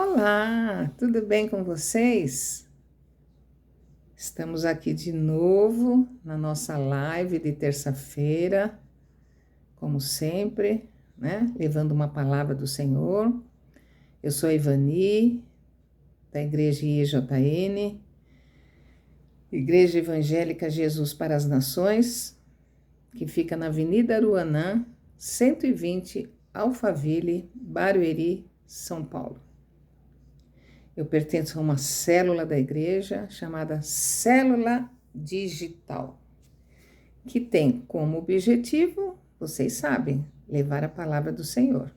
Olá, tudo bem com vocês? Estamos aqui de novo na nossa live de terça-feira, como sempre, né? Levando uma palavra do Senhor. Eu sou a Ivani, da Igreja IEJN, Igreja Evangélica Jesus para as Nações, que fica na Avenida Aruanã, 120, Alphaville, Barueri, São Paulo. Eu pertenço a uma célula da igreja chamada Célula Digital, que tem como objetivo, vocês sabem, levar a palavra do Senhor.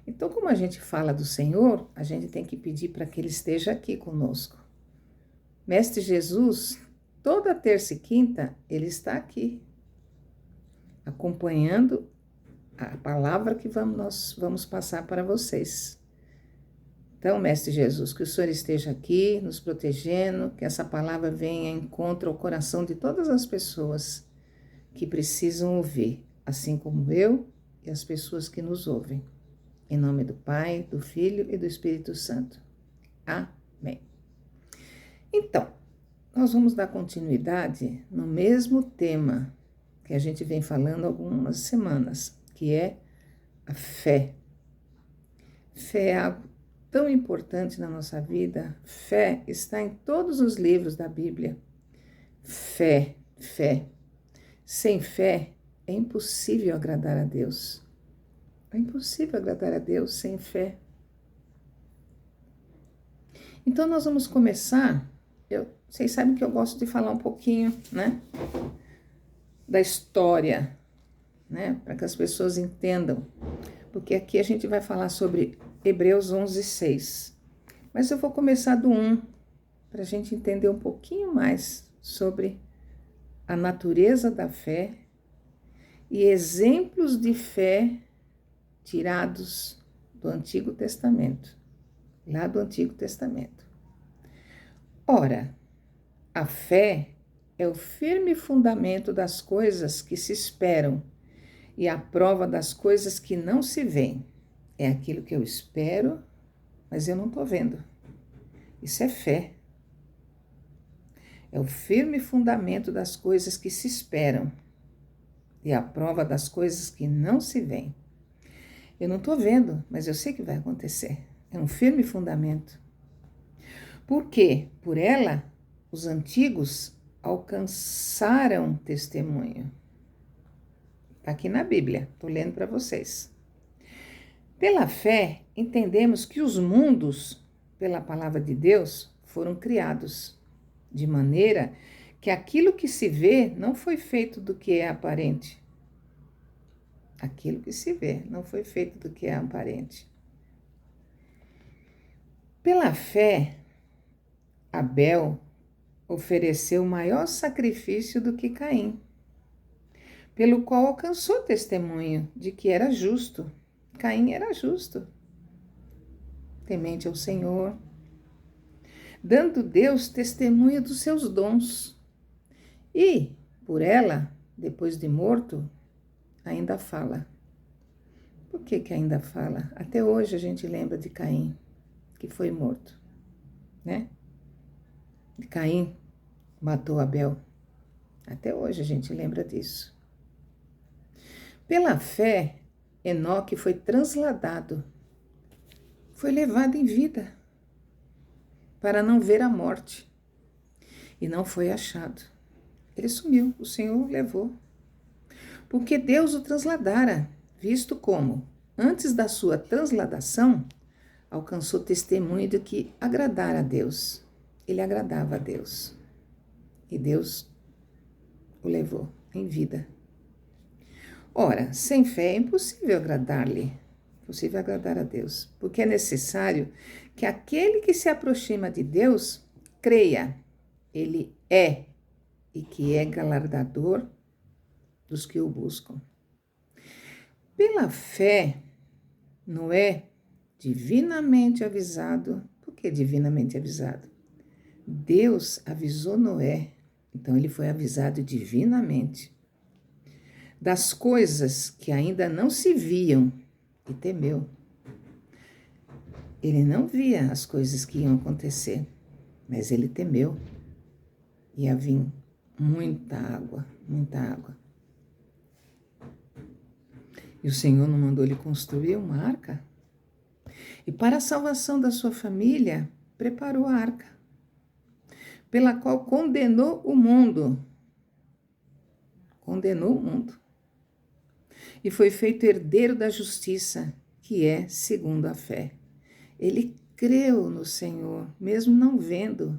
Então, como a gente fala do Senhor, a gente tem que pedir para que Ele esteja aqui conosco. Mestre Jesus, toda terça e quinta, Ele está aqui, acompanhando a palavra que nós vamos passar para vocês. Então, Mestre Jesus, que o Senhor esteja aqui, nos protegendo, que essa palavra venha em encontro ao coração de todas as pessoas que precisam ouvir, assim como eu e as pessoas que nos ouvem. Em nome do Pai, do Filho e do Espírito Santo. Amém. Então, nós vamos dar continuidade no mesmo tema que a gente vem falando há algumas semanas, que é a fé. Fé é algo tão importante na nossa vida. Fé está em todos os livros da Bíblia. Fé, fé. Sem fé é impossível agradar a Deus. É impossível agradar a Deus sem fé. Então nós vamos começar. Vocês sabem que eu gosto de falar um pouquinho, né, da história, né, para que as pessoas entendam. Porque aqui a gente vai falar sobre Hebreus 11:6. Mas eu vou começar do 1, para a gente entender um pouquinho mais sobre a natureza da fé e exemplos de fé tirados do Antigo Testamento, lá do Antigo Testamento. Ora, a fé é o firme fundamento das coisas que se esperam e a prova das coisas que não se veem. É aquilo que eu espero, mas eu não estou vendo. Isso é fé. É o firme fundamento das coisas que se esperam e a prova das coisas que não se veem. Eu não estou vendo, mas eu sei que vai acontecer. É um firme fundamento. Porque, por ela, os antigos alcançaram testemunho. Está aqui na Bíblia, estou lendo para vocês. Pela fé, entendemos que os mundos, pela palavra de Deus, foram criados, de maneira que aquilo que se vê não foi feito do que é aparente. Aquilo que se vê não foi feito do que é aparente. Pela fé, Abel ofereceu maior sacrifício do que Caim, pelo qual alcançou testemunho de que era justo. Caim era justo, temente ao Senhor, dando Deus testemunho dos seus dons. E, por ela, depois de morto, ainda fala. Por que ainda fala? Até hoje a gente lembra de Caim, que foi morto, né? De Caim matou Abel. Até hoje a gente lembra disso. Pela fé, Enoque foi transladado, foi levado em vida para não ver a morte e não foi achado. Ele sumiu, o Senhor o levou, porque Deus o transladara, visto como, antes da sua transladação, alcançou testemunho de que agradara a Deus. Ele agradava a Deus e Deus o levou em vida. Ora, sem fé é impossível agradar-lhe, impossível agradar a Deus, porque é necessário que aquele que se aproxima de Deus creia, Ele é, e que é galardador dos que o buscam. Pela fé, Noé, divinamente avisado, por que divinamente avisado? Deus avisou Noé, então ele foi avisado divinamente das coisas que ainda não se viam, e temeu. Ele não via as coisas que iam acontecer, mas ele temeu. Ia vir muita água, muita água. E o Senhor não mandou ele construir uma arca? E para a salvação da sua família, preparou a arca, pela qual condenou o mundo. Condenou o mundo. E foi feito herdeiro da justiça, que é segundo a fé. Ele creu no Senhor, mesmo não vendo,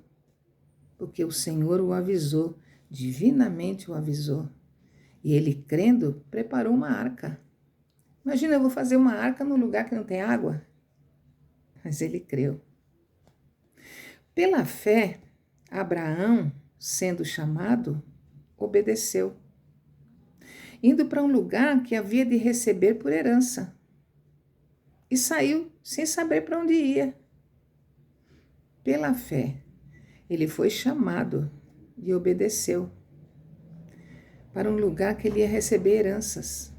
porque o Senhor o avisou, divinamente o avisou. E ele, crendo, preparou uma arca. Imagina, eu vou fazer uma arca num lugar que não tem água. Mas ele creu. Pela fé, Abraão, sendo chamado, obedeceu, indo para um lugar que havia de receber por herança. E saiu sem saber para onde ia. Pela fé, ele foi chamado e obedeceu para um lugar que ele ia receber heranças.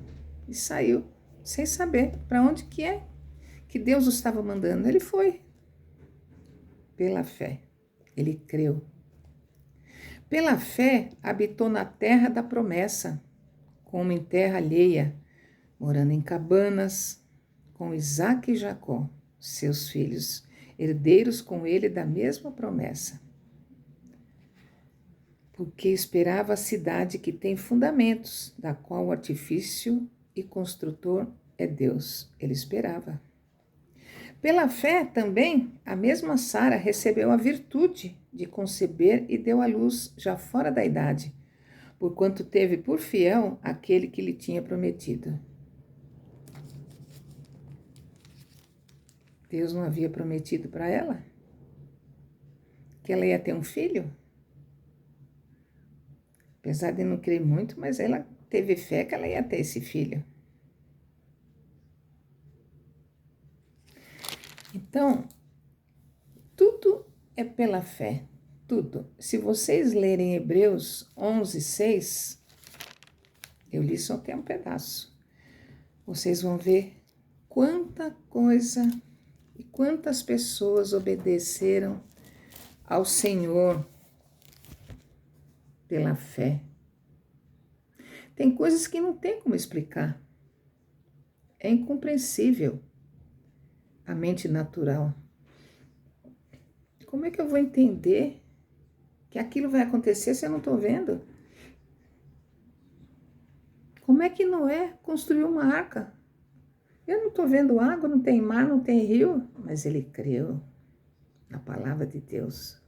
E saiu sem saber para onde que é que Deus o estava mandando. Ele foi. Pela fé, ele creu. Pela fé, habitou na terra da promessa, como em terra alheia, morando em cabanas, com Isaque e Jacó, seus filhos, herdeiros com ele da mesma promessa. Porque esperava a cidade que tem fundamentos, da qual o artifício e construtor é Deus. Ele esperava. Pela fé também, a mesma Sara recebeu a virtude de conceber e deu à luz já fora da idade, porquanto teve por fiel aquele que lhe tinha prometido. Deus não havia prometido para ela que ela ia ter um filho? Apesar de não crer muito, mas ela teve fé que ela ia ter esse filho. Então, tudo é pela fé, tudo. Se vocês lerem Hebreus 11:6, eu li só até um pedaço, vocês vão ver quanta coisa e quantas pessoas obedeceram ao Senhor pela fé. Tem coisas que não tem como explicar. É incompreensível a mente natural. Como é que eu vou entender que aquilo vai acontecer se eu não estou vendo? Como é que Noé construiu uma arca? Eu não estou vendo água, não tem mar, não tem rio, mas ele creu na palavra de Deus.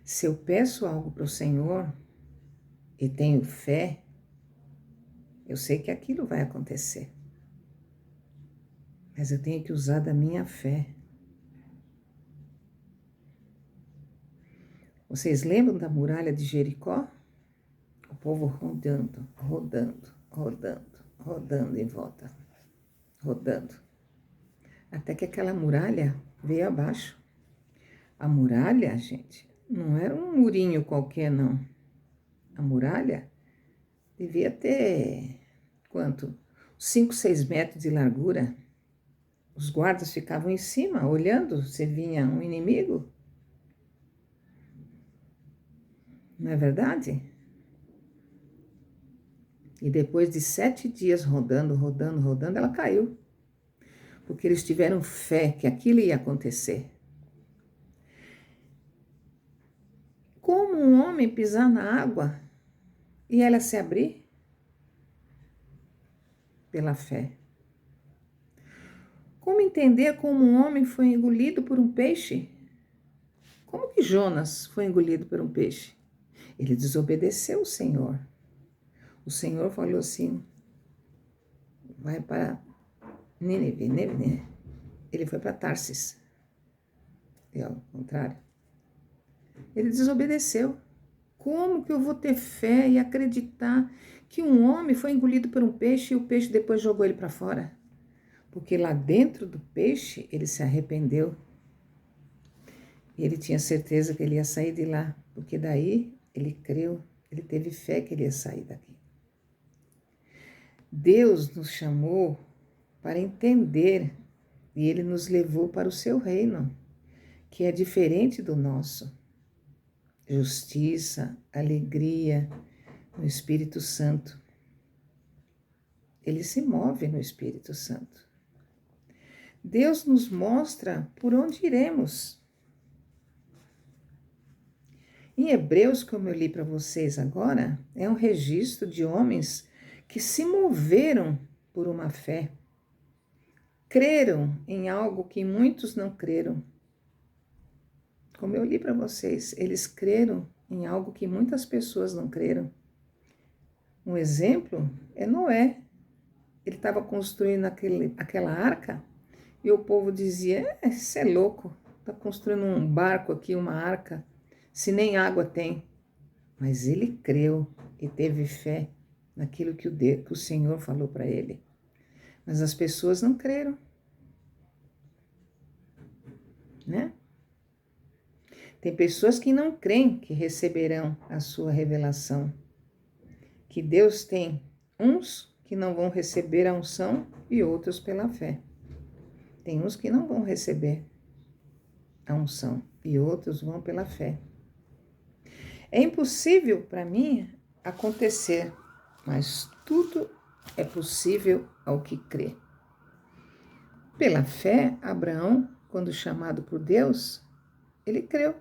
Se eu peço algo para o Senhor e tenho fé, eu sei que aquilo vai acontecer. Mas eu tenho que usar da minha fé. Vocês lembram da muralha de Jericó? O povo rodando, rodando, rodando, rodando em volta. Rodando. Até que aquela muralha veio abaixo. A muralha, gente, não era um murinho qualquer, não. A muralha devia ter, quanto? 5, 6 metros de largura. Os guardas ficavam em cima, olhando se vinha um inimigo. Não é verdade? E depois de 7 dias rodando, rodando, rodando, ela caiu. Porque eles tiveram fé que aquilo ia acontecer. Como um homem pisar na água e ela se abrir? Pela fé. Como entender como um homem foi engolido por um peixe? Como que Jonas foi engolido por um peixe? Ele desobedeceu o Senhor. O Senhor falou assim, vai para Nínive. Ele foi para Tarsis. E ao contrário. Ele desobedeceu. Como que eu vou ter fé e acreditar que um homem foi engolido por um peixe e o peixe depois jogou ele para fora? Porque lá dentro do peixe ele se arrependeu. E ele tinha certeza que ele ia sair de lá, porque daí ele creu, ele teve fé que ele ia sair daqui. Deus nos chamou para entender e ele nos levou para o seu reino, que é diferente do nosso. Justiça, alegria no Espírito Santo. Ele se move no Espírito Santo. Deus nos mostra por onde iremos. Em Hebreus, como eu li para vocês agora, é um registro de homens que se moveram por uma fé. Creram em algo que muitos não creram. Como eu li para vocês, eles creram em algo que muitas pessoas não creram. Um exemplo é Noé. Ele estava construindo aquela arca e o povo dizia, isso é louco, está construindo um barco aqui, uma arca, se nem água tem. Mas ele creu e teve fé naquilo que o Senhor falou para ele. Mas as pessoas não creram, né? Tem pessoas que não creem que receberão a sua revelação. Que Deus tem uns que não vão receber a unção e outros pela fé. Tem uns que não vão receber a unção e outros vão pela fé. É impossível para mim acontecer, mas tudo é possível ao que crê. Pela fé, Abraão, quando chamado por Deus, ele creu.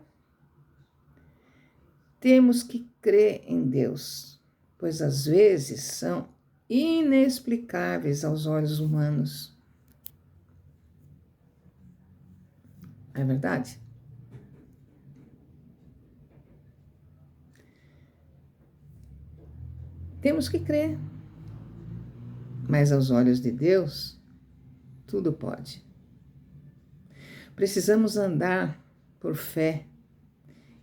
Temos que crer em Deus, pois às vezes são inexplicáveis aos olhos humanos. Não é verdade? Temos que crer, mas aos olhos de Deus, tudo pode. Precisamos andar por fé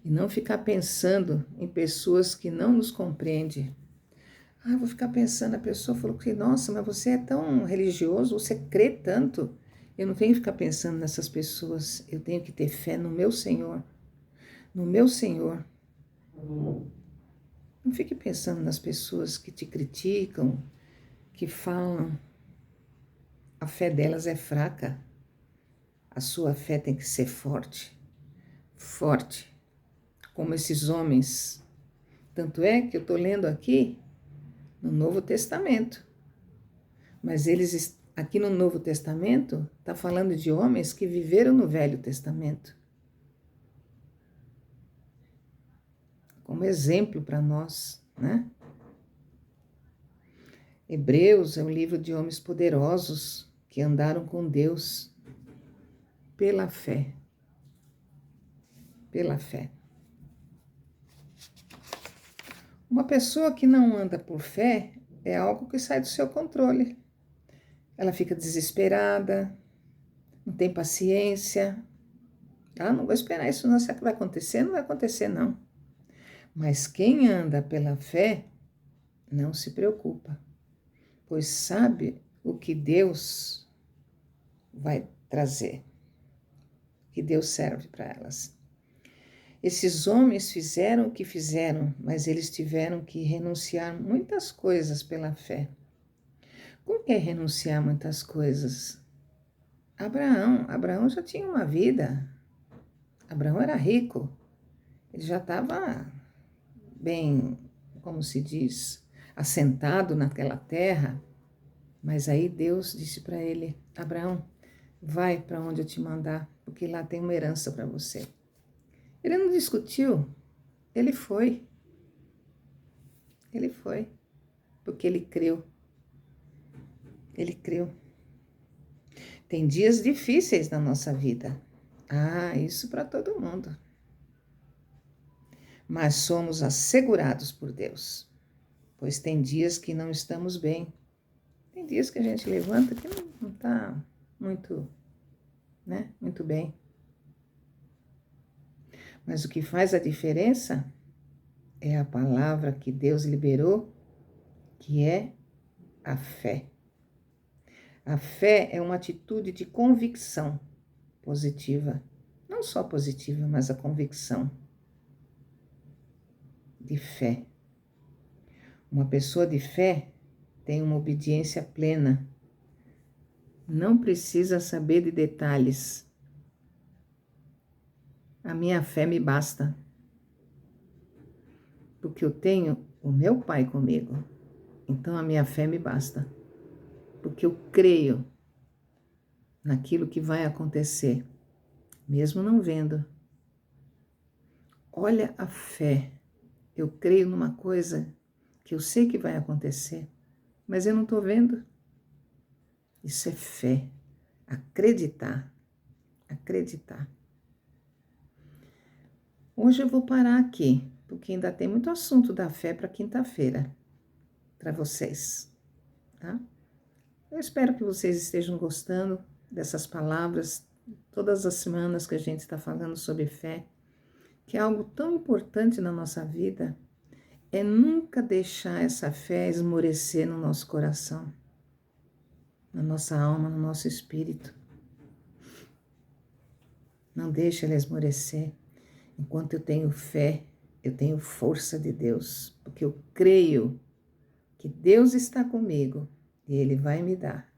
e não ficar pensando em pessoas que não nos compreendem. Ah, vou ficar pensando, a pessoa falou que, nossa, mas você é tão religioso, você crê tanto. Eu não tenho que ficar pensando nessas pessoas, eu tenho que ter fé no meu Senhor. No meu Senhor. Não fique pensando nas pessoas que te criticam, que falam. A fé delas é fraca. A sua fé tem que ser forte. Forte. Como esses homens. Tanto é que eu estou lendo aqui no Novo Testamento. Mas eles, aqui no Novo Testamento, está falando de homens que viveram no Velho Testamento. Como exemplo para nós, né? Hebreus é um livro de homens poderosos que andaram com Deus pela fé. Pela fé. Uma pessoa que não anda por fé é algo que sai do seu controle. Ela fica desesperada, não tem paciência. Ah, não vou esperar isso não, será que vai acontecer? Não vai acontecer não. Mas quem anda pela fé não se preocupa, pois sabe o que Deus vai trazer, que Deus serve para elas. Esses homens fizeram o que fizeram, mas eles tiveram que renunciar muitas coisas pela fé. Como que é renunciar muitas coisas? Abraão já tinha uma vida. Abraão era rico. Ele já estava bem, como se diz, assentado naquela terra. Mas aí Deus disse para ele, Abraão, vai para onde eu te mandar, porque lá tem uma herança para você. Ele não discutiu, ele foi. Ele foi, porque ele creu. Ele creu. Tem dias difíceis na nossa vida. Ah, isso para todo mundo. Mas somos assegurados por Deus, pois tem dias que não estamos bem. Tem dias que a gente levanta que não está muito, né, muito bem. Mas o que faz a diferença é a palavra que Deus liberou, que é a fé. A fé é uma atitude de convicção positiva, não só positiva, mas a convicção de fé. Uma pessoa de fé tem uma obediência plena não precisa saber de detalhes. A minha fé me basta, porque eu tenho o meu Pai comigo. Então a minha fé me basta, porque eu creio naquilo que vai acontecer, mesmo não vendo. Olha a fé. Eu creio numa coisa que eu sei que vai acontecer, mas eu não estou vendo. Isso é fé. Acreditar. Acreditar. Hoje eu vou parar aqui, porque ainda tem muito assunto da fé para quinta-feira, para vocês, tá? Eu espero que vocês estejam gostando dessas palavras, todas as semanas que a gente está falando sobre fé, que é algo tão importante na nossa vida, é nunca deixar essa fé esmorecer no nosso coração, na nossa alma, no nosso espírito. Não deixe ela esmorecer. Enquanto eu tenho fé, eu tenho força de Deus, porque eu creio que Deus está comigo e Ele vai me dar.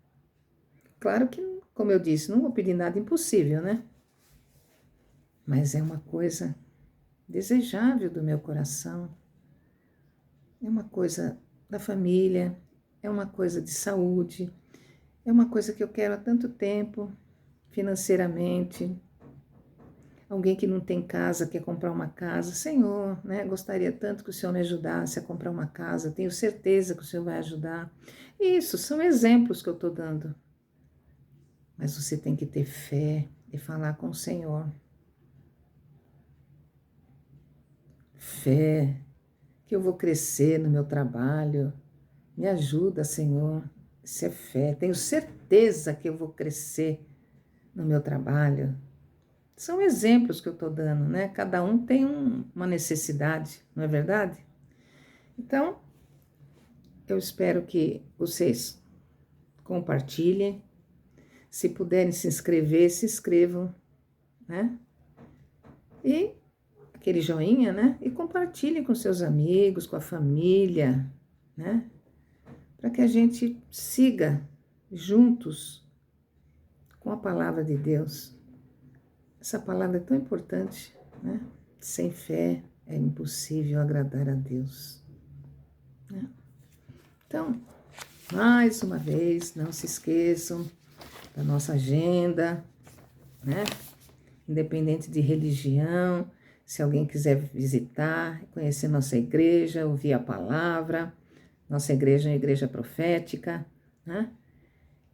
Claro que, como eu disse, não vou pedir nada impossível, né? Mas é uma coisa desejável do meu coração, é uma coisa da família, é uma coisa de saúde, é uma coisa que eu quero há tanto tempo, financeiramente. Alguém que não tem casa, quer comprar uma casa. Senhor, né? Gostaria tanto que o Senhor me ajudasse a comprar uma casa. Tenho certeza que o Senhor vai ajudar. Isso, são exemplos que eu estou dando. Mas você tem que ter fé e falar com o Senhor. Fé, que eu vou crescer no meu trabalho. Me ajuda, Senhor. Isso é fé. Tenho certeza que eu vou crescer no meu trabalho. São exemplos que eu estou dando, né? Cada um tem uma necessidade, não é verdade? Então, eu espero que vocês compartilhem. Se puderem se inscrever, se inscrevam, né? E aquele joinha, né? E compartilhem com seus amigos, com a família, né? Para que a gente siga juntos com a palavra de Deus. Essa palavra é tão importante, né? Sem fé é impossível agradar a Deus, né? Então, mais uma vez, não se esqueçam da nossa agenda, né? Independente de religião, se alguém quiser visitar, conhecer nossa igreja, ouvir a palavra, nossa igreja é uma igreja profética, né?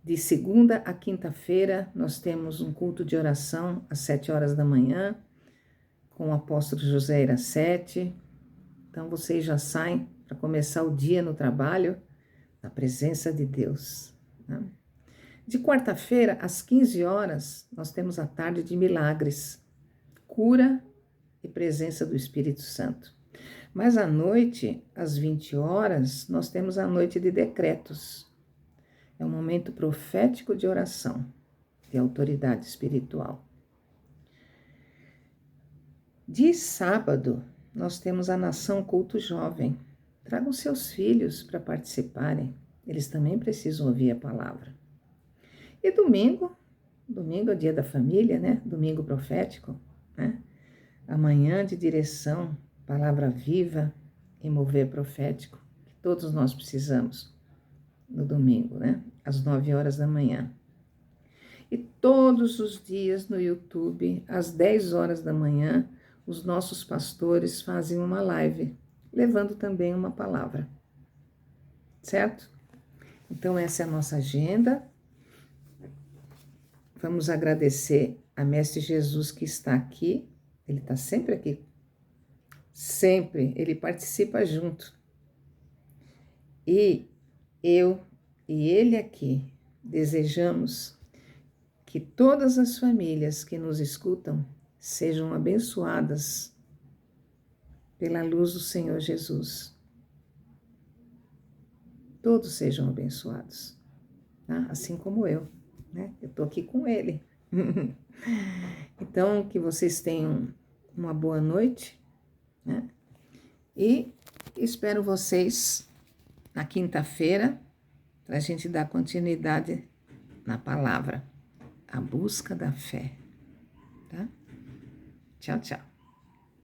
De segunda a quinta-feira, nós temos um culto de oração às 7 horas da manhã, com o apóstolo José Iracete. Então, vocês já saem para começar o dia no trabalho, na presença de Deus, né? De quarta-feira, às 15 horas, nós temos a tarde de milagres, cura e presença do Espírito Santo. Mas à noite, às 20 horas, nós temos a noite de decretos. É um momento profético de oração, de autoridade espiritual. De sábado, nós temos a Nação Culto Jovem. Tragam seus filhos para participarem. Eles também precisam ouvir a palavra. E domingo é o dia da família, né? Domingo profético, né? Amanhã de direção, palavra viva e mover profético, que todos nós precisamos no domingo, né? Às 9 horas da manhã. E todos os dias no YouTube, às 10 horas da manhã, os nossos pastores fazem uma live, levando também uma palavra, certo? Então essa é a nossa agenda. Vamos agradecer a Mestre Jesus que está aqui, ele está sempre aqui, sempre, ele participa junto. E eu e ele aqui desejamos que todas as famílias que nos escutam sejam abençoadas pela luz do Senhor Jesus. Todos sejam abençoados, tá? Assim como eu, né? Eu estou aqui com ele. Então, que vocês tenham uma boa noite, né? E espero vocês na quinta-feira para a gente dar continuidade na palavra, a busca da fé, tá? Tchau, tchau.